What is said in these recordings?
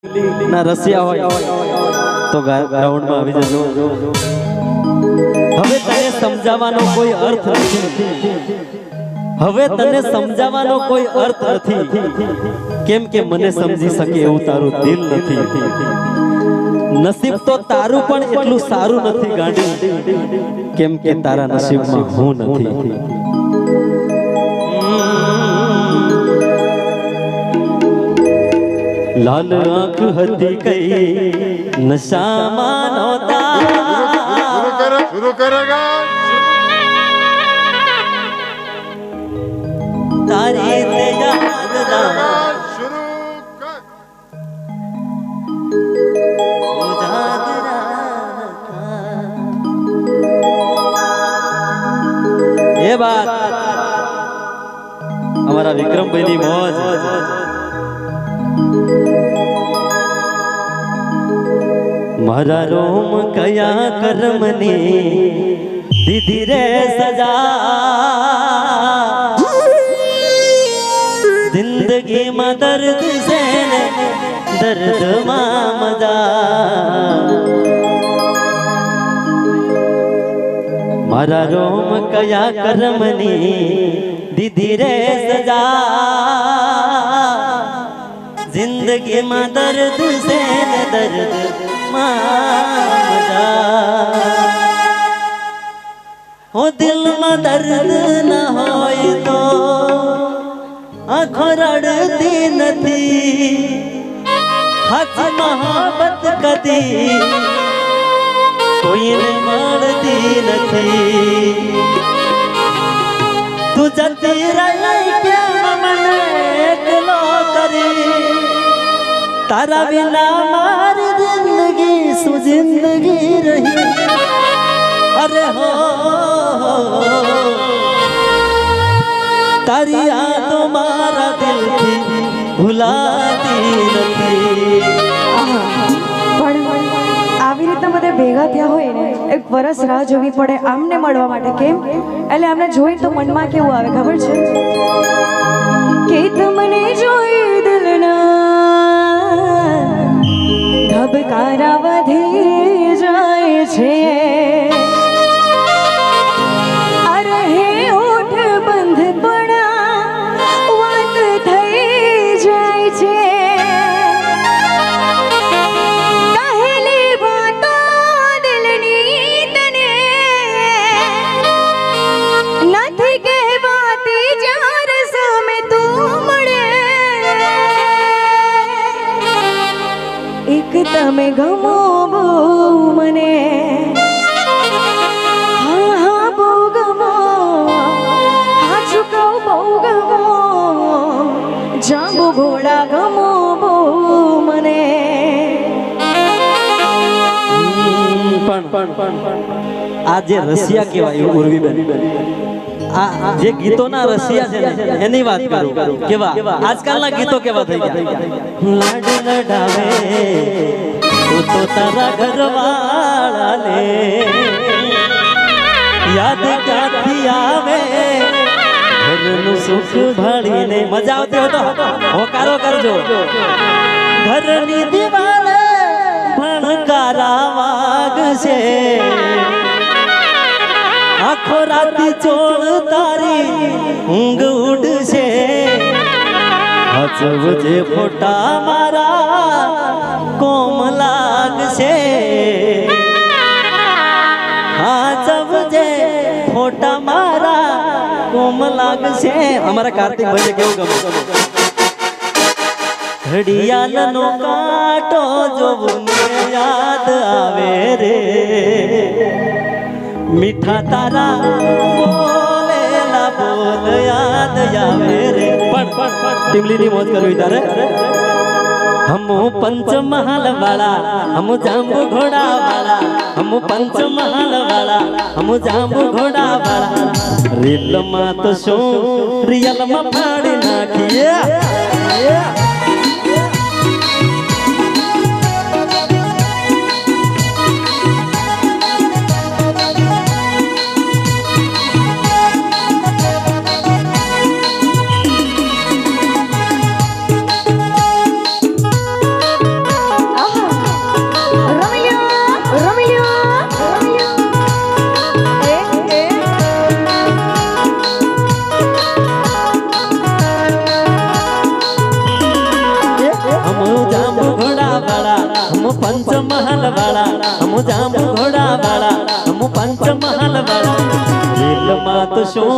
ના રસિયા હોય તો ગ્રાઉન્ડ માં આવી જજો। હવે તને સમજાવવાનો કોઈ અર્થ નથી, હવે તને સમજાવવાનો કોઈ અર્થ નથી, કેમ કે મને સમજી શકે એવું તારું દિલ નથી। નસીબ તો તારું પણ એટલું સારું નથી ગાંડી, કેમ કે તારા નસીબમાં હું નથી। लाल आंख हती कई नशा मानोता शुरू करेगा तारी ते याद ना शुरू कर ये बात हमारा विक्रम भाई नी मौज। मारा रोम कया कर्मनी दीदी रे सजा, जिंदगी में दर्द से दर्द मां मजा। मारा रोम कया कर्मनी दीदी रे सजा, जिंदगी में दर्द से दर्द हो। दिल में दर्द न होय तो आँखों रड़ती नहीं, हक मोहब्बत कदी कोई ने मारती नहीं। तू जती रही क्या मन एकलो करी, तारा बिना मार जिंदगी सु जिंदगी रही। अरे हो तारी यादों मारा दिल थी भुलाती नहीं। આવી રીતે બધે ભેગા થયા હોય ને એક વરસ રાહ જોવી પડે આમને મળવા માટે, કેમ એટલે આમને જોઈ તો મનમાં કેવું આવે ખબર છે કે તમને જોઈ દિલના ધબકારા વધી જાય છે। અરે હે ઓઠ બંધ પડા વાત થઈ જાય છે। કહેલી વાતો દિલની તને નથી કહેવાતી, જ્યારે સામે તું મળે એક તમે ગમો બહુ મને। હા હા બહુ ગમો, હા ચૂકવ બહુ ગમો, જાંબુ ઘોડા ગમો બહુ મને। આ જે રસિયા કહેવાય ઉર્વીબેન, આ જે ગીતોના રસિયા છે ને એની વાત કરું કેવા આજકાલના ગીતો કેવા થઈ ગયા। લાડ લડાવે તો તારા ઘરવાળા ને યાદ ક્યાંથી આવે, ઘરનું સુખ ભાળીને મજા આવતી હોય તો હોકારો કરજો। ઘરની દિવાલે ભણકારા વાગશે, આખો રાતી ચોળ તારી ઊંઘ ઉડશે। હજવજે ફોટા મારા કોમ લાગશે, હજવજે ફોટા મારા કોમ લાગશે। અમારા કાર્તિક ભાઈ કેવું ગમે, ઘડિયાળનો કાંટો જોવું યાદ આવે રે, મીઠા તારા બોલેલા બોલ યાદ આવે રે। પણ ટીમલીની મોજ કરવી તારે। हम पंचमहल वाला, हम जांबू घोड़ा वाला, हम पंचमहल वाला, हम जांबू घोड़ा वाला। रियल में तो शो रियल में फाड़ी नाखिए। हम पंचमहल वाला हम जाम घोड़ा वाला हम पंचमहल वाला રીલ માં તો શું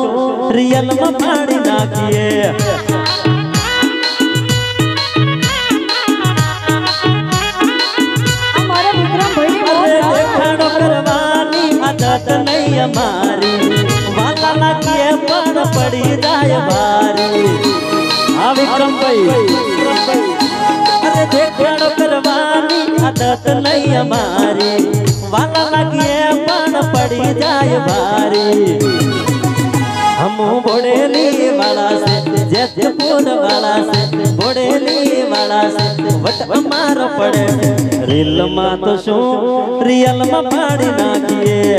રિયલ માં પાડી નાખીએ દેખાડો કરવાની આદત નહીં અમારી વાલા લાગીએ પણ પડી જાય ભારી આ વિક્રમભાઈ અરે દેખાડો કરવાની આદત નહીં અમારી વાલા લાગીએ પણ પડી જાય ભારી हम बोड़ेली वाला से जैतपुर वाला से बोड़ेली वाला से वट अमार पड़े રીલ માં તો શું રિયલ માં પાડી નાખીએ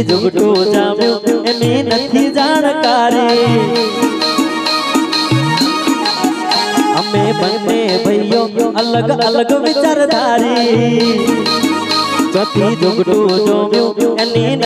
जुगटू जाम्यो एनी नथी जानकारी अमे बने भईयो अलग अलग विचारधारी चौथी जुगटू जाम्यो एनी